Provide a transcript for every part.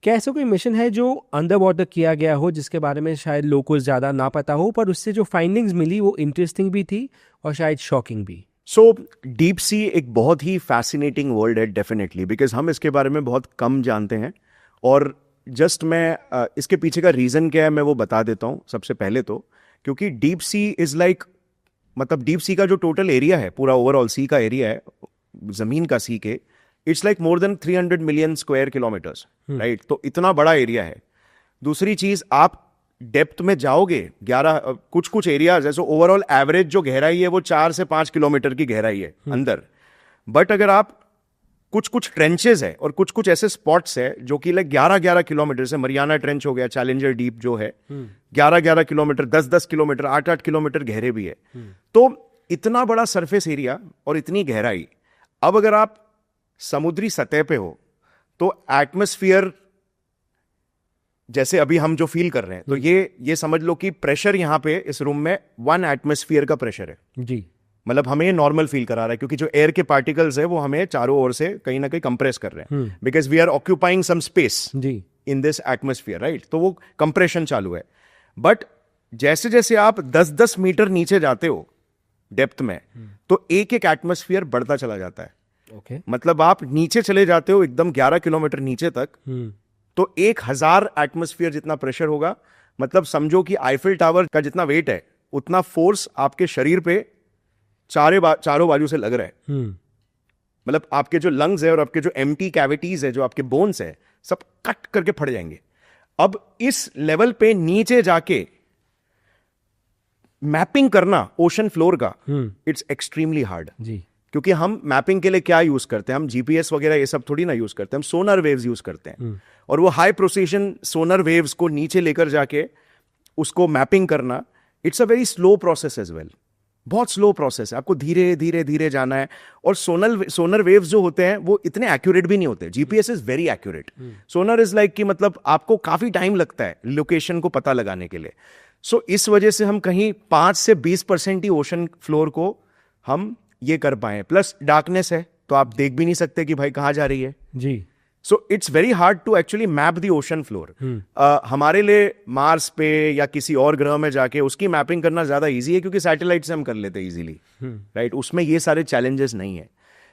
क्या ऐसा कोई मिशन है जो अंडर वाटर किया गया हो जिसके बारे में शायद लोगों को ज़्यादा ना पता हो, पर उससे जो फाइंडिंग्स मिली वो इंटरेस्टिंग भी थी और शायद शॉकिंग भी? सो डीप सी एक बहुत ही फैसिनेटिंग वर्ल्ड है डेफिनेटली, बिकॉज हम इसके बारे में बहुत कम जानते हैं। और जस्ट मैं इसके पीछे का रीज़न क्या है मैं वो बता देता हूँ सबसे पहले तो। क्योंकि डीप सी इज़ लाइक, मतलब डीप सी का जो टोटल एरिया है, पूरा ओवरऑल सी का एरिया है, ज़मीन का सी के, it's like more than 300 million square kilometres, right? तो इतना बड़ा एरिया है। दूसरी चीज़, आप डेप्थ में जाओगे 11 कुछ कुछ एरिया, जैसे ओवरऑल एवरेज जो गहराई है वो 4 से 5 किलोमीटर की गहराई है अंदर। बट अगर आप कुछ कुछ ट्रेंचेस है और कुछ कुछ ऐसे स्पॉट्स है जो कि लाइक 11-11 किलोमीटर से, मरियाना ट्रेंच हो गया, चैलेंजर डीप जो है 11-11 किलोमीटर, 10-10 किलोमीटर, 8-8 किलोमीटर गहरे भी है। तो इतना बड़ा सरफेस एरिया और इतनी गहराई। अब अगर आप समुद्री सतह पे हो तो एटमॉस्फेयर जैसे अभी हम जो फील कर रहे हैं, तो ये समझ लो कि प्रेशर यहां पे इस रूम में 1 एटमॉस्फेयर का प्रेशर है जी। मतलब हमें नॉर्मल फील करा रहा है, क्योंकि जो एयर के पार्टिकल्स है वो हमें चारों ओर से कहीं ना कहीं कंप्रेस कर रहे हैं, because we are occupying some space in this atmosphere, right? तो वो कंप्रेशन चालू है। बट जैसे जैसे आप 10-10 मीटर नीचे जाते हो डेप्थ में, तो एक एक एटमॉस्फेयर बढ़ता चला जाता है। ओके। मतलब आप नीचे चले जाते हो एकदम 11 किलोमीटर नीचे तक, तो 1000 एटमॉस्फेयर जितना प्रेशर होगा। मतलब समझो कि आईफिल टावर का जितना वेट है उतना फोर्स आपके शरीर पे चारों बाजू से लग रहा है। मतलब आपके जो लंग्स है और आपके जो एम्प्टी कैविटीज है, जो आपके बोन्स है, सब कट करके फट जाएंगे। अब इस लेवल पे नीचे जाके मैपिंग करना ओशन फ्लोर का, इट्स एक्सट्रीमली हार्ड जी। क्योंकि हम मैपिंग के लिए क्या यूज करते हैं, हम जीपीएस वगैरह ये सब थोड़ी ना यूज करते हैं, हम सोनर वेव्स यूज करते हैं। और वो हाई प्रोसेशन सोनर वेव्स को नीचे लेकर जाके उसको मैपिंग करना, it's a very slow process as well. बहुत स्लो प्रोसेस है, आपको धीरे धीरे धीरे जाना है। और सोनर वेव्स जो होते हैं वो इतने एक्यूरेट भी नहीं होते। GPS is very accurate, sonar is like कि मतलब आपको काफी टाइम लगता है लोकेशन को पता लगाने के लिए। सो इस वजह से हम कहीं 5 से 20% ही ओशन फ्लोर को हम ये कर पाए। प्लस डार्कनेस है, तो आप देख भी नहीं सकते कि भाई कहां जा रही है जी। So it's very hard to actually map the ocean floor. हमारे लिए मार्स पे या किसी और ग्रह में जाके उसकी मैपिंग करना ज्यादा इजी है, क्योंकि सैटेलाइट से हम कर लेते हैं इजीली, राइट? उसमें ये सारे चैलेंजेस नहीं है।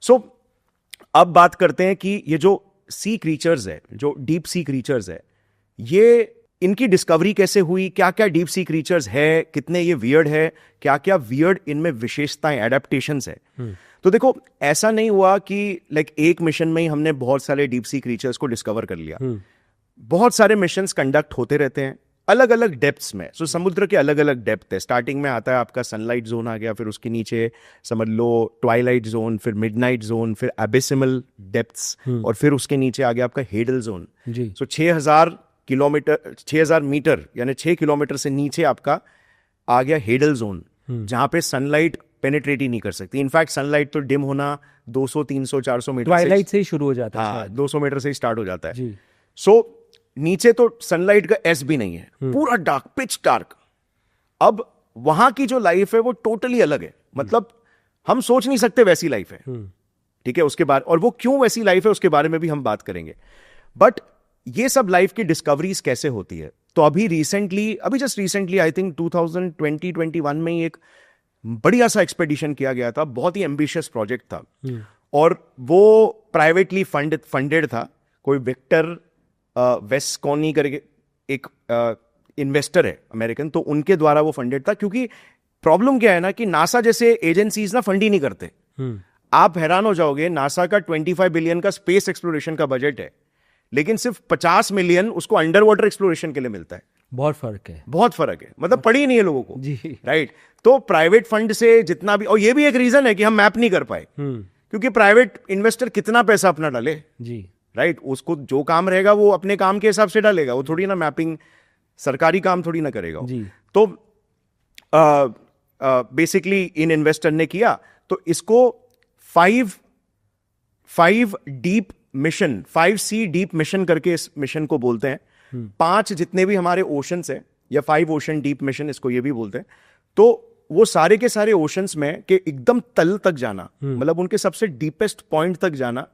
सो अब बात करते हैं कि ये जो सी क्रीचर्स है, जो डीप सी क्रीचर्स है, ये इनकी डिस्कवरी कैसे हुई, क्या क्या डीप सी क्रीचर्स है, कितने ये वियर्ड है, क्या क्या वियर्ड इनमें विशेषताएं, एडेप्टेशंस है। तो देखो, ऐसा नहीं हुआ कि लाइक एक मिशन में ही हमने बहुत सारे डीप सी क्रीचर्स को डिस्कवर कर लिया। बहुत सारे मिशंस कंडक्ट होते रहते हैं अलग अलग डेप्थ्स में। सो समुद्र के अलग अलग डेप्थ है। स्टार्टिंग में आता है आपका सनलाइट जोन आ गया, फिर उसके नीचे समझ लो ट्वाइलाइट जोन, फिर मिडनाइट जोन, फिर एबिसिमल डेप्थ्स, और फिर उसके नीचे आ गया आपका हेडल जोन। सो 6000 किलोमीटर, 6000 मीटर यानी 6 किलोमीटर से नीचे आपका आ गया हेडल जोन, जहां पे सनलाइट पेनिट्रेट ही नहीं कर सकती। इनफैक्ट सनलाइट तो डिम होना 200, 300, 400 मीटर ट्वाइलाइट से ही शुरू हो जाता है। हाँ, 200 मीटर से ही स्टार्ट हो जाता है। सो नीचे तो सनलाइट का एस भी नहीं है, पूरा डार्क, पिच डार्क। अब वहां की जो लाइफ है वो टोटली अलग है। मतलब हम सोच नहीं सकते वैसी लाइफ है, ठीक है? उसके बाद, और वो क्यों वैसी लाइफ है उसके बारे में भी हम बात करेंगे। बट ये सब लाइफ की डिस्कवरीज कैसे होती है, तो अभी जस्ट रिसेंटली आई थिंक 2020-21 में एक बढ़िया सा एक्सपेडिशन किया गया था। बहुत ही एम्बिशियस प्रोजेक्ट था, और वो प्राइवेटली फंडेड था। कोई विक्टर वेस्कोनी करके एक इन्वेस्टर है अमेरिकन, तो उनके द्वारा वो फंडेड था। क्योंकि प्रॉब्लम क्या है ना कि नासा जैसे एजेंसीज ना फंड ही नहीं करते। आप हैरान हो जाओगे, नासा का 25 बिलियन का स्पेस एक्सप्लोरेशन का बजट है, लेकिन सिर्फ 50 मिलियन उसको अंडर वाटर एक्सप्लोरेशन के लिए मिलता है। बहुत फर्क है, बहुत फर्क है। मतलब पड़ी ही नहीं है लोगों को जी, राइट? तो प्राइवेट फंड से जितना भी, और ये भी एक रीजन है कि हम मैप नहीं कर पाए, क्योंकि प्राइवेट इन्वेस्टर कितना पैसा अपना डाले जी, राइट? उसको जो काम रहेगा वो अपने काम के हिसाब से डालेगा, वो थोड़ी ना मैपिंग सरकारी काम थोड़ी ना करेगा जी। तो बेसिकली इन इन्वेस्टर ने किया, तो इसको 5 deep mission, 5C deep mission करके इस मिशन को बोलते हैं। 5 जितने भी हमारे ओशंस हैं, या 5 ओशन डीप मिशन इसको ये भी बोलते हैं। तो वो सारे के सारे ओशंस में के एकदम तल तक जाना, मतलब उनके सबसे डीपेस्ट पॉइंट तक जाना,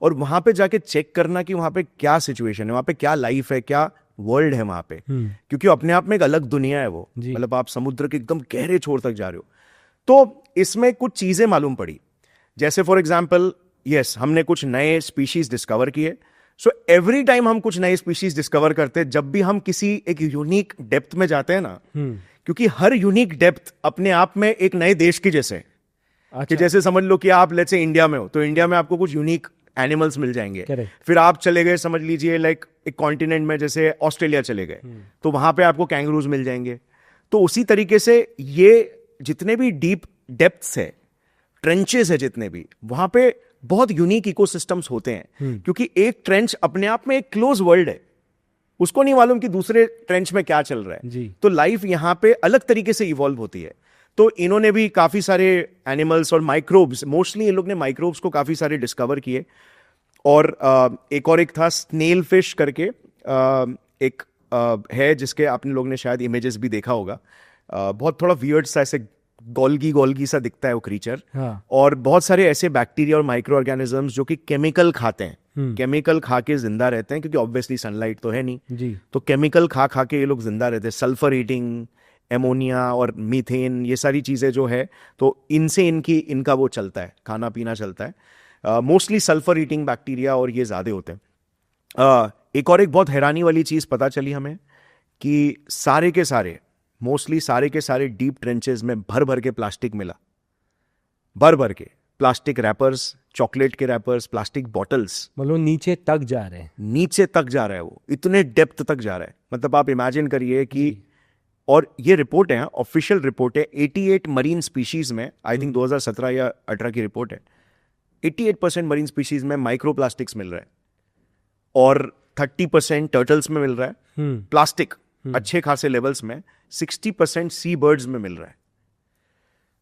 और वहां पे जाके चेक करना कि वहां पे क्या सिचुएशन है, वहां पे क्या लाइफ है, क्या वर्ल्ड है वहां पे, क्योंकि अपने आप में एक अलग दुनिया है वो। मतलब आप समुद्र के एकदम गहरे छोर तक जा रहे हो। तो इसमें कुछ चीजें मालूम पड़ी, जैसे फॉर एग्जाम्पल यस हमने कुछ नए स्पीशीज डिस्कवर किए। सो एवरी टाइम हम कुछ नए स्पीशीज डिस्कवर करते हैं, जब भी हम किसी एक यूनिक डेप्थ में जाते हैं ना, क्योंकि हर यूनिक डेप्थ अपने आप में एक नए देश की जैसे। अच्छा। कि जैसे समझ लो कि आप लेट्स से इंडिया में हो, तो इंडिया में आपको कुछ यूनिक एनिमल्स मिल जाएंगे। Correct. फिर आप चले गए समझ लीजिए लाइक एक कॉन्टिनेंट में, जैसे ऑस्ट्रेलिया चले गए, तो वहां पे आपको कैंगरूज मिल जाएंगे। तो उसी तरीके से ये जितने भी डीप डेप्थ्स है, ट्रेंचेस है जितने भी, वहां पे बहुत यूनिक इकोसिस्टम्स होते हैं, क्योंकि एक ट्रेंच अपने आप में एक क्लोज वर्ल्ड है, उसको नहीं मालूम कि दूसरे ट्रेंच में क्या चल रहा है। तो लाइफ यहां पे अलग तरीके से इवॉल्व होती है। तो इन्होंने भी काफी सारे एनिमल्स और माइक्रोब्स, मोस्टली इन लोग ने माइक्रोब्स को काफी सारे डिस्कवर किए। और एक था स्नेल फिश करके, एक है जिसके आपने लोग ने शायद इमेजेस भी देखा होगा। बहुत थोड़ा वियर्ड सा, ऐसे गोल्गी सा दिखता है वो क्रीचर। हाँ। और बहुत सारे ऐसे बैक्टीरिया और माइक्रो ऑर्गेनिजम्स जो कि केमिकल खाते हैं, केमिकल खा के जिंदा रहते हैं, क्योंकि ऑब्वियसली सनलाइट तो है नहीं जी। तो केमिकल खा खा के ये लोग जिंदा रहते हैं। सल्फर ईटिंग, एमोनिया और मीथेन, ये सारी चीजें जो है, तो इनसे इनका वो चलता है, खाना पीना चलता है। मोस्टली सल्फर ईटिंग बैक्टीरिया और ये ज्यादा होते हैं। एक बहुत हैरानी वाली चीज पता चली हमें कि मोस्टली सारे के सारे डीप ट्रेंचेस में भर भर के प्लास्टिक मिला, भर के प्लास्टिक रैपर्स, चॉकलेट के रैपर्स, प्लास्टिक बॉटल्स। मतलब नीचे तक जा रहे हैं, नीचे तक जा रहा है वो, इतने डेप्थ तक जा रहा है। मतलब आप इमेजिन करिए कि, और ये रिपोर्ट है, ऑफिशियल रिपोर्ट है, 88 मरीन स्पीशीज में, आई थिंक 2017 या 18 की रिपोर्ट है, 88% मरीन स्पीशीज में माइक्रोप्लास्टिक्स मिल रहा है, और 30% टर्टल्स में मिल रहा है प्लास्टिक अच्छे खासे लेवल्स में, 60% सी बर्ड्स में मिल रहा है।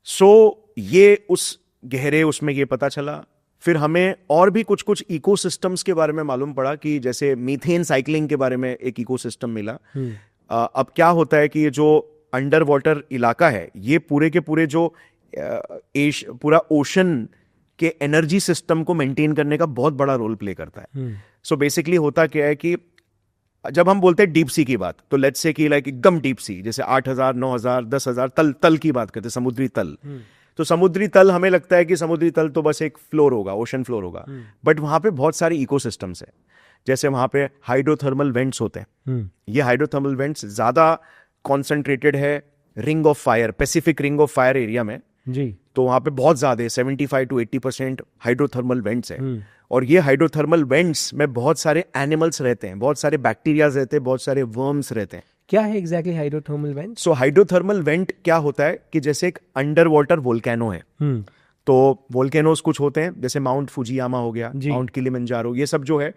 सो ये उस गहरे उसमें ये पता चला। फिर हमें और भी कुछ इकोसिस्टम्स के बारे में मालूम पड़ा, कि जैसे मीथेन साइकिलिंग के बारे में एक इकोसिस्टम मिला। अब क्या होता है कि ये जो अंडर वाटर इलाका है, ये पूरे के पूरे जो पूरा ओशन के एनर्जी सिस्टम को मेंटेन करने का बहुत बड़ा रोल प्ले करता है। सो बेसिकली होता क्या है कि जब हम बोलते हैं डीप सी की बात, तो लेट्स से कि लाइक एकदम डीप सी, जैसे 8,000, 9,000, 10,000 तल की बात करते हैं, समुद्री तल। तो समुद्री तल, हमें लगता है कि समुद्री तल तो बस एक फ्लोर होगा, ओशन फ्लोर होगा, बट वहां पे बहुत सारे इकोसिस्टम्स है। जैसे वहां पे हाइड्रोथर्मल वेंट्स होते हैं। ये हाइड्रोथर्मल वेंट्स ज्यादा कॉन्सेंट्रेटेड है ring of fire, Pacific ring of fire area में जी। तो वहां पे बहुत ज्यादा है, 75 to 80% हाइड्रोथर्मल वेंट्स है। और ये हाइड्रोथर्मल वेंट्स में बहुत सारे एनिमल्स रहते हैं, बहुत सारे बैक्टीरियाज रहते हैं, बहुत सारे वर्म्स रहते हैं। क्या है एग्जैक्टली हाइड्रोथर्मल वेंट? सो हाइड्रोथर्मल वेंट क्या होता है कि जैसे एक अंडर वाटर वोल्केनो है। तो वोल्केनोस कुछ होते हैं, जैसे माउंट फुजियामा हो गया, माउंट किलिमंजारो, ये सब जो है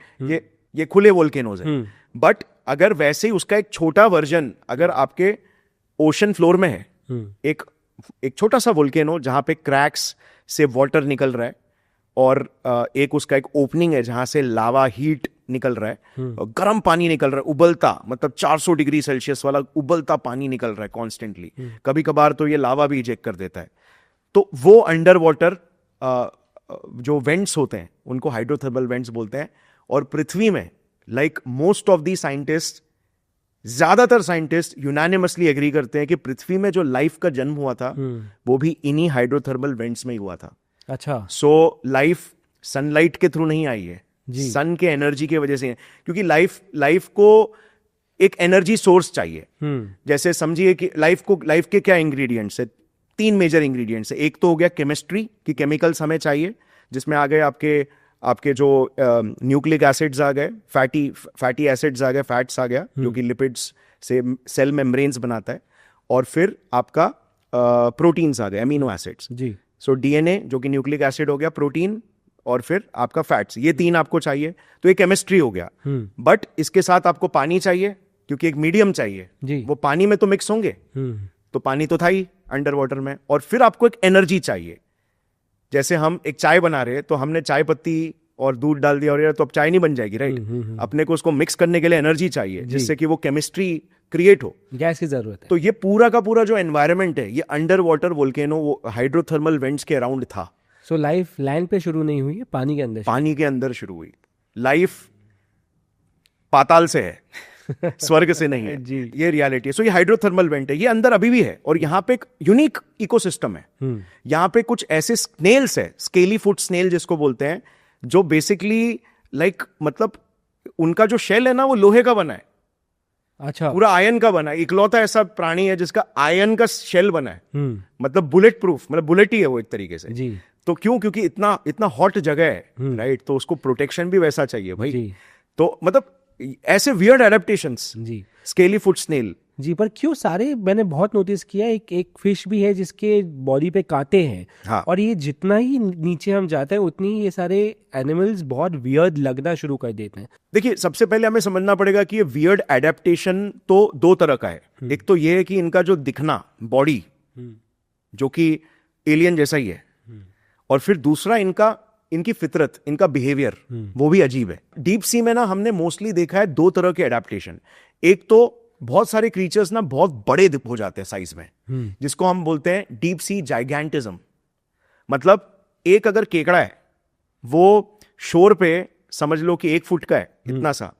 ये खुले वोल्केनोज हैं। बट अगर वैसे ही उसका एक छोटा वर्जन अगर आपके ओशन फ्लोर में है, एक छोटा सा वोल्केनो जहां पे क्रैक्स से वाटर निकल रहा है, और एक उसका एक ओपनिंग है जहां से लावा हीट निकल रहा है, गर्म पानी निकल रहा है, उबलता, मतलब 400 डिग्री सेल्सियस वाला उबलता पानी निकल रहा है कॉन्स्टेंटली। कभी कभार तो ये लावा भी इजेक्ट कर देता है। तो वो अंडर वाटर जो वेंट्स होते हैं उनको हाइड्रोथर्मल वेंट्स बोलते हैं। और पृथ्वी में like most of the scientist, ज्यादातर साइंटिस्ट यूनानिमसली एग्री करते हैं कि पृथ्वी में जो लाइफ का जन्म हुआ था वो भी इन्हीं हाइड्रोथर्मल वेंट्स में ही हुआ था। अच्छा। सो लाइफ सनलाइट के थ्रू नहीं आई है, सन के एनर्जी की वजह से है, क्योंकि लाइफ को एक एनर्जी सोर्स चाहिए। जैसे समझिए कि लाइफ के क्या इंग्रेडिएंट्स है, 3 मेजर इंग्रेडिएंट्स है। एक तो हो गया केमिस्ट्री, की केमिकल्स हमें चाहिए, जिसमें आ गए आपके जो न्यूक्लिक एसिड्स आ गए, फैटी एसिड्स आ गए, फैट्स आ गया जो कि लिपिड्स से सेल मेम्ब्रेन्स बनाता है, और फिर आपका प्रोटीन्स आ गए, अमीनो एसिड्स जी। सो डीएनए जो कि न्यूक्लिक एसिड हो गया, प्रोटीन, और फिर आपका फैट्स, ये 3 आपको चाहिए। तो ये केमिस्ट्री हो गया। बट इसके साथ आपको पानी चाहिए, क्योंकि एक मीडियम चाहिए जी। वो पानी में तो मिक्स होंगे, तो पानी तो था ही अंडर वाटर में। और फिर आपको एक एनर्जी चाहिए। जैसे हम एक चाय बना रहे हैं, तो हमने चाय पत्ती और दूध डाल दिया, और तो अब चाय नहीं बन जाएगी, राइट? अपने को उसको मिक्स करने के लिए एनर्जी चाहिए, जिससे कि वो केमिस्ट्री क्रिएट हो, गैस की जरूरत है। तो ये पूरा का पूरा जो एनवायरनमेंट है, ये अंडर वाटर वोल्केनो, वो हाइड्रोथर्मल वेंट्स के अराउंड था। सो लाइफ लैंड पे शुरू नहीं हुई है, पानी के अंदर पानी के अंदर शुरू हुई। लाइफ पाताल से है, स्वर्ग से नहीं है। जी। ये रियलिटी है। सो ये हाइड्रोथर्मल वेंट है, ये अंदर अभी भी है, और यहाँ पे एक यूनिक इकोसिस्टम है। यहाँ पे कुछ ऐसे स्नेल्स है, स्केली फुट स्नेल जिसको बोलते हैं, जो बेसिकली लाइक मतलब उनका जो शेल है ना वो लोहे का बना है, अच्छा, पूरा आयन का बना है। इकलौता ऐसा प्राणी है जिसका आयन का शेल बना है, मतलब बुलेट प्रूफ, मतलब बुलेट ही है वो एक तरीके से। जी तो क्यों? क्योंकि इतना इतना हॉट जगह है, राइट, तो उसको प्रोटेक्शन भी वैसा चाहिए भाई। जी। तो मतलब ऐसे वियर्ड एडेप्टेशंस, जी स्केली फुट स्नेल। जी। पर क्यों सारे, मैंने बहुत नोटिस किया, एक फिश भी है जिसके बॉडी पे कांटे हैं। हाँ। और ये जितना ही नीचे हम जाते हैं उतनी ही ये सारे एनिमल्स बहुत वियर्ड लगना शुरू कर देते हैं। देखिए, सबसे पहले हमें समझना पड़ेगा कि ये वियर्ड एडेप्टेशन तो दो तरह का है। एक तो ये है कि इनका जो दिखना, बॉडी, जो कि एलियन जैसा ही है, और फिर दूसरा इनकी फितरत, इनका बिहेवियर, वो भी अजीब है। डीप सी में ना हमने मोस्टली देखा है दो तरह के एडेप्टेशन। एक तो बहुत सारे क्रीचर्स ना बहुत बड़े हो जाते हैं साइज में, जिसको हम बोलते हैं डीप सी जाइगेंटिज्म। मतलब एक अगर केकड़ा है, वो शोर पे समझ लो कि 1 फुट का है, इतना सा,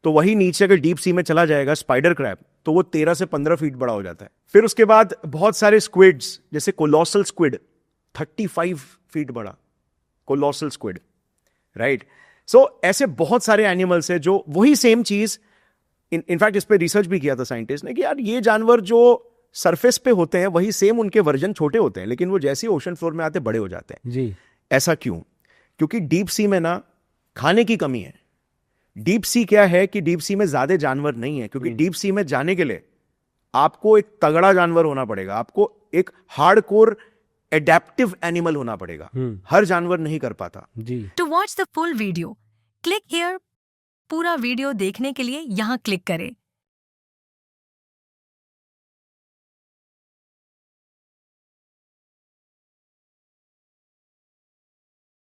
तो वही नीचे अगर डीप सी में चला जाएगा स्पाइडर क्रैब, तो वो 13 से 15 फीट बड़ा हो जाता है। फिर उसके बाद बहुत सारे स्क्विड्स, जैसे कोलोसल स्क्विड, 35 फीट बड़ा कोलोसल स्क्विड, राइट। सो ऐसे बहुत सारे एनिमल्स है जो वही सेम चीज, इनफैक्ट इस पे रिसर्च भी किया था साइंटिस्ट ने कि यार ये जानवर जो सरफेस पे होते हैं वही सेम उनके वर्जन छोटे होते हैं, लेकिन वो जैसे ही ओशन फ्लोर में आते बड़े हो जाते हैं। जी। ऐसा क्यों? क्योंकि डीप सी में ना खाने की कमी है। डीप सी क्या है कि डीप सी में ज्यादा जानवर नहीं है, क्योंकि डीप सी में जाने के लिए आपको एक तगड़ा जानवर होना पड़ेगा, आपको एक हार्डकोर एडेप्टिव एनिमल होना पड़ेगा। हर जानवर नहीं कर पाता। जी। To watch the full video click here. पूरा वीडियो देखने के लिए यहाँ क्लिक करें।